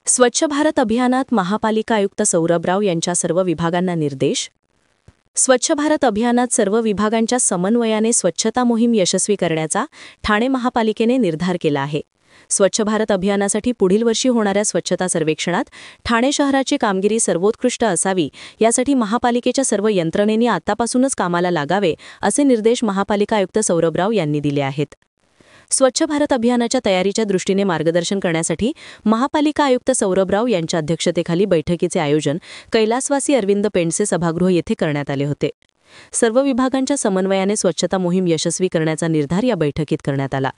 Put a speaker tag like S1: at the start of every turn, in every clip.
S1: स्वच्छ भारत अभियानात महापालिका आयुक्त सौरभ राव यांच्या सर्व विभागांना निर्देश. स्वच्छ भारत अभियानात सर्व विभागांच्या समन्वयाने स्वच्छता मोहीम यशस्वी करण्याचा ठाणे महापालिकेने निर्धार केला आहे. स्वच्छ भारत अभियानासाठी पुढील वर्षी होणाऱ्या स्वच्छता सर्वेक्षणात ठाणे शहराची कामगिरी सर्वोत्कृष्ट असावी यासाठी महापालिकेच्या सर्व यंत्रणेने आतापासूनच कामाला लागावे असे निर्देश महापालिका आयुक्त सौरभ राव यांनी दिले आहेत. स्वच्छ भारत अभियानाच्या तयारीच्या दृष्टीने मार्गदर्शन करण्यासाठी महापालिका आयुक्त सौरभ राव यांच्या अध्यक्षतेखाली बैठकीचे आयोजन कैलासवासी अरविंद पेंडसे सभागृह येथे करण्यात आले होते. सर्व विभागांच्या समन्वयाने स्वच्छता मोहीम यशस्वी करण्याचा निर्धार या बैठकीत करण्यात आला.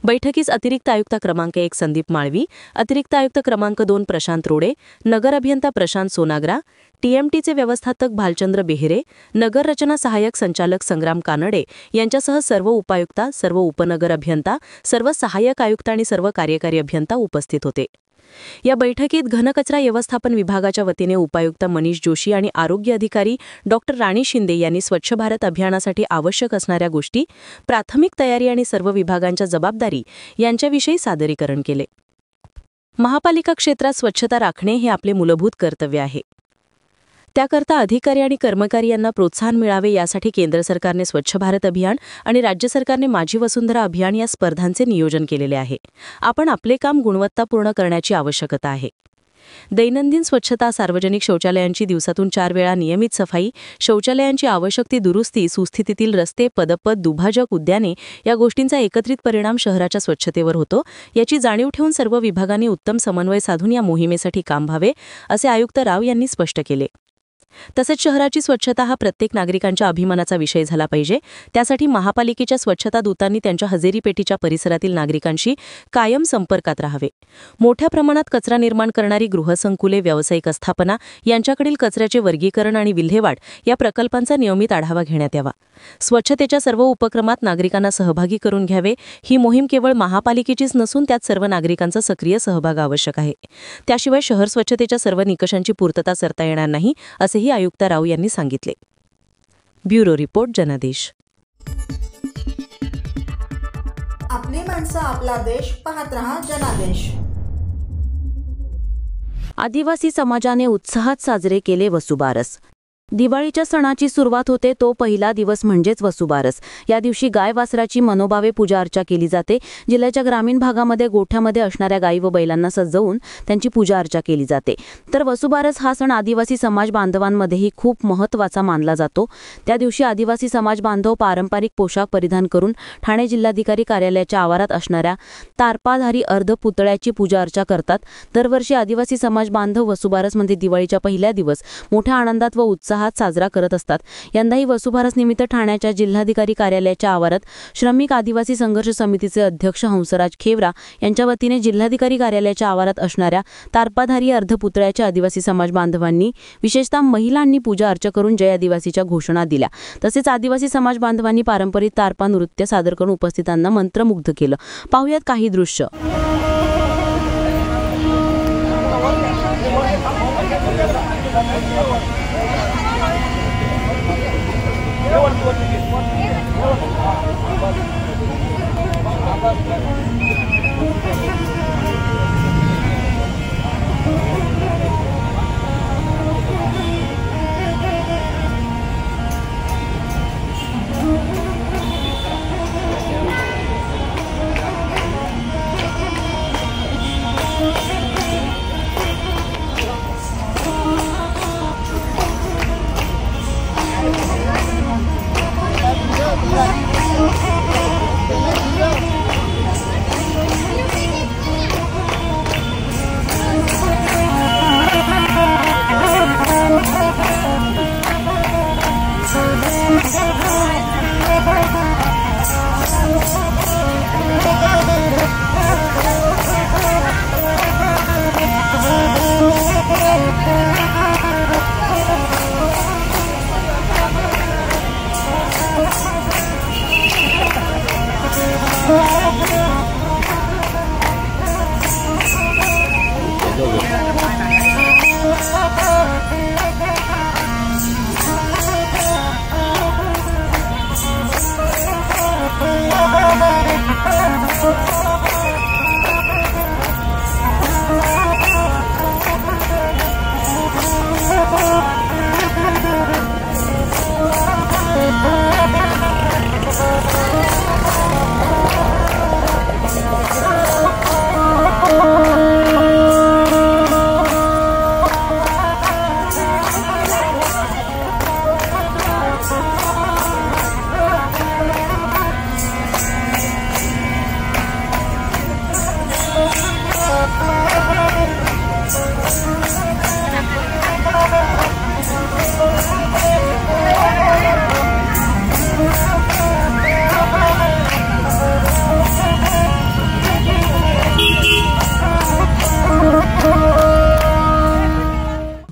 S1: बैठकीस अतिरिक्त आयुक्त क्रमांक 1 संदीप माळवी, अतिरिक्त आयुक्त क्रमांक 2 प्रशांत रोडे, नगर अभियंता प्रशांत सोनाग्रा, टीएमटीचे व्यवस्थापक भालचंद्र बेहेरे, नगर रचना सहाय्यक संचालक संग्राम कानडे यांच्यासह सर्व उपायुक्ता, सर्व उपनगर अभियंता, सर्व सहाय्यक आयुक्त आणि सर्व कार्यकारी अभियंता उपस्थित होते. या बैठकीत घनकचरा व्यवस्थापन विभागाच्या वतीने उपायुक्त मनीष जोशी आणि आरोग्य अधिकारी डॉक्टर राणी शिंदे यांनी स्वच्छ भारत अभियानासाठी आवश्यक असणाऱ्या गोष्टी, प्राथमिक तयारी आणि सर्व विभागांच्या जबाबदारी यांच्याविषयी सादरीकरण केले. महापालिका क्षेत्रात स्वच्छता राखणे हे आपले मूलभूत कर्तव्य आहे. त्याकरता अधिकारी आणि कर्मचारी यांना प्रोत्साहन मिळावे यासाठी केंद्र सरकारने स्वच्छ भारत अभियान आणि राज्य सरकारने माझी वसुंधरा अभियान या स्पर्धांचे नियोजन केलेले आहे. आपण आपले काम गुणवत्तापूर्ण करण्याची आवश्यकता आहे. दैनंदिन स्वच्छता, सार्वजनिक शौचालयांची दिवसातून 4 वेळा नियमित सफाई, शौचालयांची आवश्यक ती दुरुस्ती, सुस्थितीतील रस्ते, पदपथ, दुभाजक उद्याने या गोष्टींचा एकत्रित परिणाम शहराच्या स्वच्छतेवर होतो याची जाणीव ठेवून सर्व विभागांनी उत्तम समन्वय साधून या मोहिमेसाठी काम व्हावे असे आयुक्त राव यांनी स्पष्ट केले. तसेच शहराची स्वच्छता हा प्रत्येक नागरिकांच्या अभिमानाचा विषय झाला पाहिजे. त्यासाठी महापालिकेच्या स्वच्छता दूतांनी त्यांच्या हजेरीपेटीच्या परिसरातील नागरिकांशी कायम संपर्कात राहावे. मोठ्या प्रमाणात कचरा निर्माण करणारी गृहसंकुले, व्यावसायिक आस्थापना यांच्याकडील कचऱ्याचे वर्गीकरण आणि विल्हेवाट या प्रकल्पांचा नियमित आढावा घेण्यात यावा. स्वच्छतेच्या सर्व उपक्रमात नागरिकांना सहभागी करून घ्यावे. ही मोहीम केवळ महापालिकेचीच नसून त्यात सर्व नागरिकांचा सक्रिय सहभाग आवश्यक आहे. त्याशिवाय शहर स्वच्छतेच्या सर्व निकषांची पूर्तता करता येणार नाही असेही आयुक्त राव यांनी सांगितले. ब्युरो रिपोर्ट, जनादेश.
S2: आपली माणसं, आपला देश, पाहत रहा जनादेश.
S3: आदिवासी समाजाने उत्साहात साजरे केले वसुबारस. दिवाळीच्या सणाची सुरुवात होते तो पहिला दिवस म्हणजेच वसुबारस. या दिवशी गाय वासराची मनोभावे पूजा अर्चा केली जाते. जिल्ह्याच्या ग्रामीण भागामध्ये गोठ्यामध्ये असणाऱ्या गायी व बैलांना सजवून त्यांची पूजा अर्चा केली जाते. तर वसुबारस हा सण आदिवासी समाज बांधवांमध्येही खूप महत्त्वाचा मानला जातो. त्या दिवशी आदिवासी समाज बांधव पारंपरिक पोशाख परिधान करून ठाणे जिल्हाधिकारी कार्यालयाच्या आवारात असणाऱ्या तारपाधारी अर्धपुतळ्याची पूजा अर्चा करतात. दरवर्षी आदिवासी समाज बांधव वसुबारसमध्ये दिवाळीच्या पहिल्या दिवस मोठ्या आनंदात व उत्साहात साजरा करत असतात. यंदाही वसुबारस निमित्त ठाण्याच्या जिल्हाधिकारी कार्यालयाच्या आवारात श्रमिक आदिवासी संघर्ष समितीचे अध्यक्ष हंसराज खेवरा यांच्या वतीने जिल्हाधिकारी कार्यालयाच्या आवारात असणाऱ्या तारपाधारी अर्धपुतळ्याच्या आदिवासी समाज बांधवांनी, विशेषतः महिलांनी पूजा अर्चा करून जय आदिवासीच्या घोषणा दिल्या. तसेच आदिवासी समाज बांधवांनी पारंपरिक तारपा नृत्य सादर करून उपस्थितांना मंत्रमुग्ध केलं. पाहुयात काही दृश्य.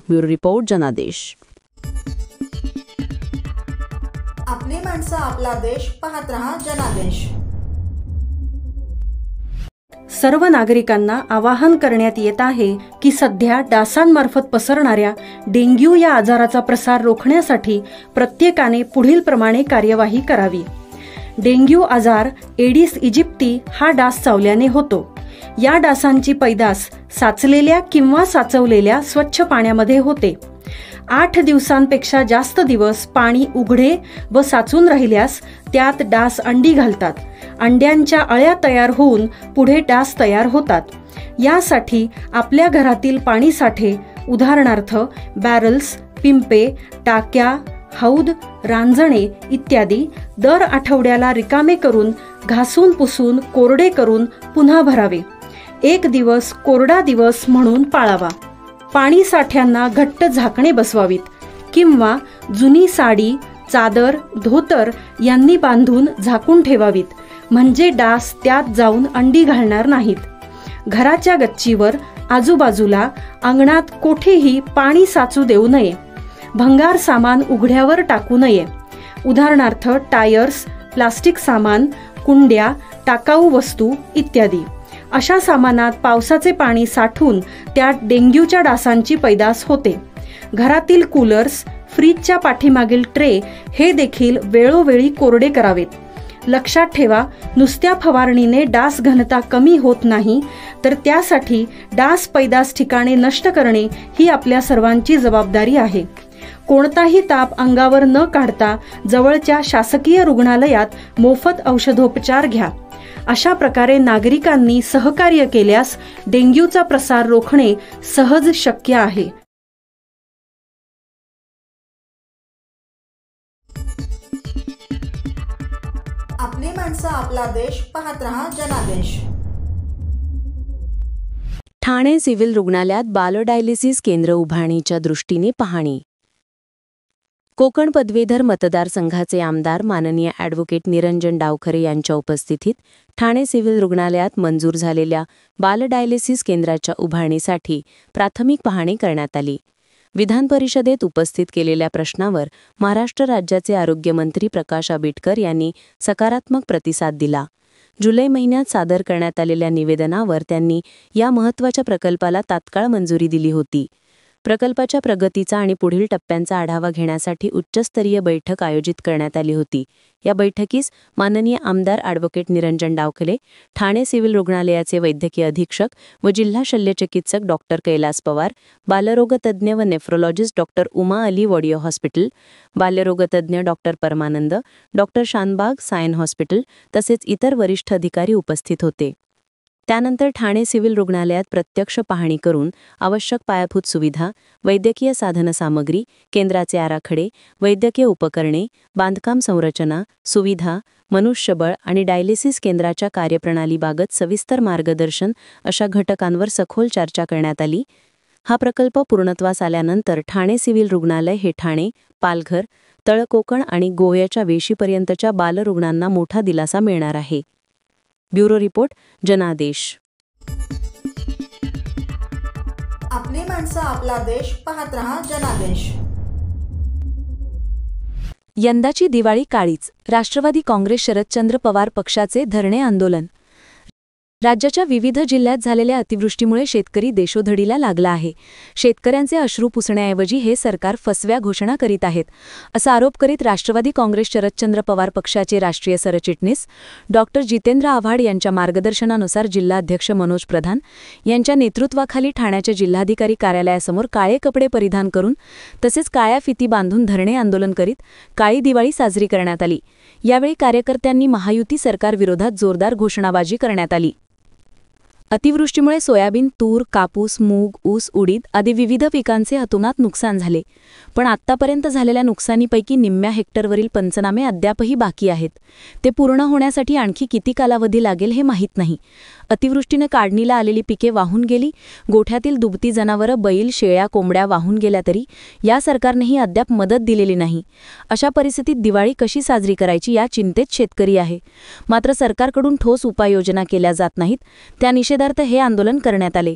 S3: ब्युरो रिपोर्ट जनादेश.
S2: आपली माणसं आपला देश पाहत रहा जनादेश.
S4: सर्व नागरिकांना आवाहन करण्यात येत आहे की सध्या डासांमार्फत पसरणाऱ्या डेंग्यू या आजाराचा प्रसार रोखण्यासाठी प्रत्येकाने पुढील प्रमाणे कार्यवाही करावी. डेंग्यू आजार एडिस इजिप्ती हा डास चावल्याने होतो. या डासांची पैदास साचलेल्या किंवा साचवलेल्या स्वच्छ पाण्यामध्ये होते. 8 दिवसांपेक्षा जास्त दिवस पाणी उघडे व साचून राहिल्यास त्यात डास अंडी घालतात. अंड्यांच्या अळ्या तयार होऊन पुढे डास तयार होतात. यासाठी आपल्या घरातील पाणीसाठे उदाहरणार्थ बॅरल्स, पिंपे, टाक्या, हौद, रांजणे इत्यादी दर आठवड्याला रिकामे करून घासून पुसून कोरडे करून पुन्हा भरावे. 1 दिवस कोरडा दिवस म्हणून पाळावा. पाणी साठ्यांना घट्ट झाकणे बसवावीत किंवा जुनी साडी, चादर, धोतर यांनी बांधून झाकून ठेवावीत, म्हणजे डास त्यात जाऊन अंडी घालणार नाहीत. घराच्या गच्चीवर, आजूबाजूला, अंगणात कोठेही पाणी साचू देऊ नये. भंगार सामान उघड्यावर टाकू नये. उदाहरणार्थ टायर्स, प्लास्टिक सामान, कुंड्या, टाकाऊ वस्तू इत्यादी. अशा सामानात पावसाचे पाणी साठून त्यात डेंग्यूच्या डासांची पैदास होते. घरातील कूलर्स, फ्रीजच्या पाठीमागील ट्रे हे देखील वेळोवेळी कोरडे करावेत. लक्षात ठेवा, नुसत्या फवारणीने डास घनता कमी होत नाही, तर त्यासाठी डास पैदास ठिकाणे नष्ट करणे ही आपल्या सर्वांची जबाबदारी आहे. कोणताही ताप अंगावर न काढता जवळच्या शासकीय रुग्णालयात मोफत औषधोपचार घ्या. अशा प्रकारे नागरिकांनी सहकार्य केल्यास डेंग्यूचा प्रसार रोखणे सहज शक्य आहे.
S2: आपली माणसं आपला देश पाहत रहा जनादेश.
S1: ठाणे सिव्हिल रुग्णालयात बालडायलिसिस केंद्र उभारणीच्या दृष्टीने पाहणी. कोकण पदवीधर मतदारसंघाचे आमदार माननीय ॲडव्होकेट निरंजन डावखरे यांच्या उपस्थितीत ठाणे सिव्हिल रुग्णालयात मंजूर झालेल्या बालडायलिसिस केंद्राच्या उभारणीसाठी प्राथमिक पाहणी करण्यात आली. विधान परिषदेत उपस्थित केलेल्या प्रश्नावर महाराष्ट्र राज्याचे आरोग्यमंत्री प्रकाश आंबेडकर यांनी सकारात्मक प्रतिसाद दिला. जुलै महिन्यात सादर करण्यात आलेल्या निवेदनावर त्यांनी या महत्त्वाच्या प्रकल्पाला तात्काळ मंजुरी दिली होती. प्रकल्पाच्या प्रगतीचा आणि पुढील टप्प्यांचा आढावा घेण्यासाठी उच्चस्तरीय बैठक आयोजित करण्यात आली होती. या बैठकीस माननीय आमदार ॲडव्होकेट निरंजन डावखरे, ठाणे सिव्हिल रुग्णालयाचे वैद्यकीय अधीक्षक व जिल्हा शल्यचिकित्सक डॉक्टर कैलास पवार, बालरोगतज्ञ व nephrologist doctor Uma Ali Wadia hospital, बालरोगतज्ञ doctor Paramanand, doctor Shanbhag Sion hospital तसेच इतर वरिष्ठ अधिकारी उपस्थित होते. त्यानंतर ठाणे सिव्हिल रुग्णालयात प्रत्यक्ष पाहणी करून आवश्यक पायाभूत सुविधा, वैद्यकीय साधनसामग्री, केंद्राचे आराखडे, वैद्यकीय उपकरणे, बांधकाम संरचना, सुविधा, मनुष्यबळ आणि डायलिसिस केंद्राच्या कार्यप्रणालीबाबत सविस्तर मार्गदर्शन अशा घटकांवर सखोल चर्चा करण्यात आली. हा प्रकल्प पूर्णत्वास आल्यानंतर ठाणे सिव्हिल रुग्णालय हे ठाणे, पालघर, तळकोकण आणि गोव्याच्या वेशीपर्यंतच्या बालरुग्णांना मोठा दिलासा मिळणार आहे. ब्युरो रिपोर्ट जनादेश.
S2: आपली माणसं आपला देश पाहत रहा जनादेश.
S3: यंदाची दिवाळी काळीच. राष्ट्रवादी काँग्रेस शरदचंद्र पवार पक्षाचे धरणे आंदोलन. राज्याच्या विविध जिल्ह्यात झालेल्या अतिवृष्टीमुळे शेतकरी देशोधडीला लागला आहे. शेतकऱ्यांचे अश्रू पुसण्याऐवजी हे सरकार फसव्या घोषणा करीत आहेत, असा आरोप करीत राष्ट्रवादी काँग्रेस शरदचंद्र पवार पक्षाचे राष्ट्रीय सरचिटणीस डॉक्टर जितेंद्र आव्हाड यांच्या मार्गदर्शनानुसार जिल्हाध्यक्ष मनोज प्रधान यांच्या नेतृत्वाखाली ठाण्याच्या जिल्हाधिकारी कार्यालयासमोर काळे कपडे परिधान करून तसेच काळ्या फिती बांधून धरणे आंदोलन करीत काळी दिवाळी साजरी करण्यात आली. यावेळी कार्यकर्त्यांनी महायुती सरकारविरोधात जोरदार घोषणाबाजी करण्यात आली. अतिवृष्टीमुळे सोयाबीन, तूर, कापूस, मूग, ऊस, उडीद आदी विविध पिकांचे अतोनात नुकसान झाले. पण आत्तापर्यंत झालेल्या नुकसानीपैकी निम्म्या हेक्टरवरील पंचनामे अद्यापही बाकी आहेत. ते पूर्ण होण्यासाठी आणखी किती कालावधी लागेल हे माहीत नाही. अतिवृष्टीने काढणीला आलेली पिके वाहून गेली. गोठ्यातील दुभती जनावरं, बैल, शेळ्या, कोंबड्या वाहून गेल्या तरी या सरकारनेही अद्याप मदत दिलेली नाही. अशा परिस्थितीत दिवाळी कशी साजरी करायची या चिंतेत शेतकरी आहे. मात्र सरकारकडून ठोस उपाययोजना केल्या जात नाहीत. त्या निषेधार्थ हे आंदोलन करण्यात आले.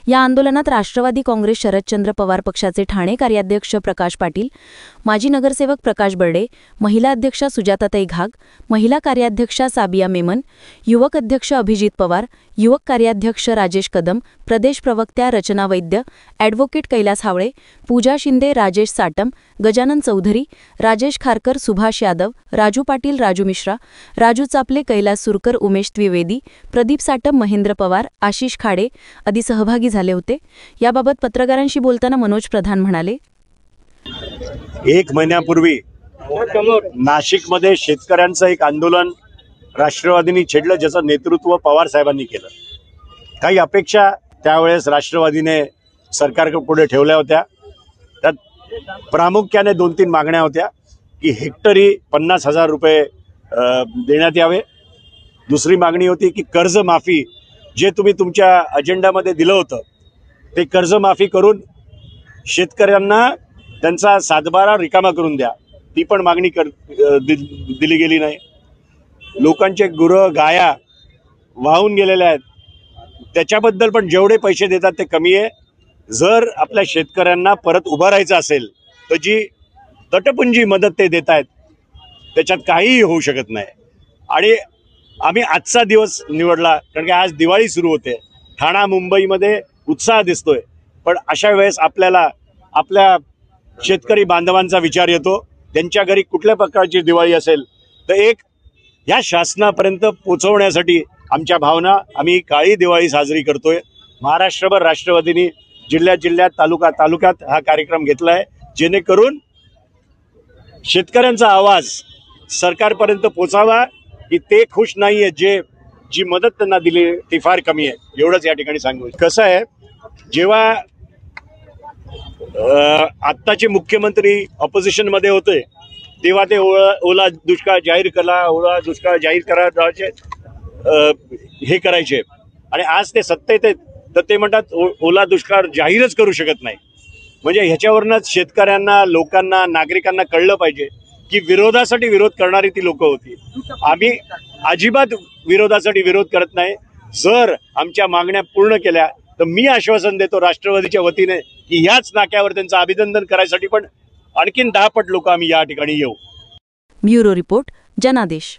S3: या आंदोलनात राष्ट्रवादी काँग्रेस शरदचंद्र पवार पक्षाचे ठाणे कार्याध्यक्ष प्रकाश पाटील, माजी नगरसेवक प्रकाश बर्डे, महिला अध्यक्षा सुजाताताई घाग, महिला कार्याध्यक्षा साबिया मेमन, युवक अध्यक्ष अभिजित पवार, युवक कार्याध्यक्ष राजेश कदम, प्रदेश प्रवक्त्या रचना वैद्य, ॲडव्होकेट कैलास हावळे, पूजा शिंदे, राजेश साटम, गजानन चौधरी, राजेश खारकर, सुभाष यादव, राजू पाटील, राजू मिश्रा, राजू चापले, कैलास सुरकर, उमेश द्विवेदी, प्रदीप साटम, महेंद्र पवार, आशिष खाडे आदी सहभागी झाले होते। याबाबत पत्रकारांशी बोलताना मनोज प्रधान म्हणाले,
S5: 1 महिन्यापूर्वी नाशिकमध्ये शेतकऱ्यांचं एक आंदोलन राष्ट्रवादीने छेडलं, ज्याचं नेतृत्व पवार साहेबांनी केलं। काही अपेक्षा त्यावेळेस राष्ट्रवादीने सरकारपुढे ठेवल्या होत्या। त्यात प्रामुख्याने 2-3 मागण्या होत्या की हेक्टरी 50,000 रुपये देण्यात यावे। दुसरी मागणी होती की कर्जमाफी, जे तुम्ही तुमच्या अजेंडामध्ये दिलं होतं ते कर्जमाफी करून शेतकऱ्यांना त्यांचा सातबारा रिकामा करून द्या, ती पण मागणी दिली गेली नाही। लोकांचे गुरं गाया वाहून गेलेल्या आहेत, त्याच्याबद्दल पण जेवढे पैसे देतात ते कमी आहे। जर आपल्या शेतकऱ्यांना परत उभं राहायचं असेल तर जी तटपुंजी मदत ते देत आहेत त्याच्यात काहीही होऊ शकत नाही। आणि आम्ही आजचा दिवस निवडला कारण की आज दिवाळी सुरू होते, ठाणा मुंबईमध्ये उत्साह दिसतोय, पण अशा वेळेस आपल्याला आपल्या शेतकरी बांधवांचा विचार येतो। त्यांच्या घरी कुठल्या प्रकारची दिवाळी असेल तर एक ह्या शासनापर्यंत पोहोचवण्यासाठी आमच्या भावना, आम्ही काळी दिवाळी साजरी करतोय। महाराष्ट्रभर राष्ट्रवादीने जिल्ह्यात तालुक्यात हा कार्यक्रम घेतला आहे, जेणेकरून शेतकऱ्यांचा आवाज सरकारपर्यंत पोचावा की ते खुश नाही आहे, जी मदत त्यांना दिली ती फार कमी आहे, एवढंच या ठिकाणी सांगू। कसं आहे, जेव्हा आत्ताचे मुख्यमंत्री ऑपोजिशनमध्ये होते तेव्हा ते ओला दुष्काळ जाहीर करा हे करायचे, आणि आज ते सत्तेत आहेत तर ते म्हणतात ओला दुष्काळ जाहीरच करू शकत नाही। म्हणजे ह्याच्यावरूनच शेतकऱ्यांना, लोकांना, नागरिकांना कळलं पाहिजे की विरोधासाठी विरोध करणारी ती लोक होती। आम्ही अजिबात विरोधासाठी विरोध करत नाही। जर आमच्या मागण्या पूर्ण केल्या तर मी आश्वासन देतो राष्ट्रवादीच्या वतीने की याच नाक्यावर त्यांचं अभिनंदन करायसाठी पण आणखीन 10 पट लोक आम्ही या ठिकाणी येऊ।
S3: ब्युरो रिपोर्ट, जनादेश।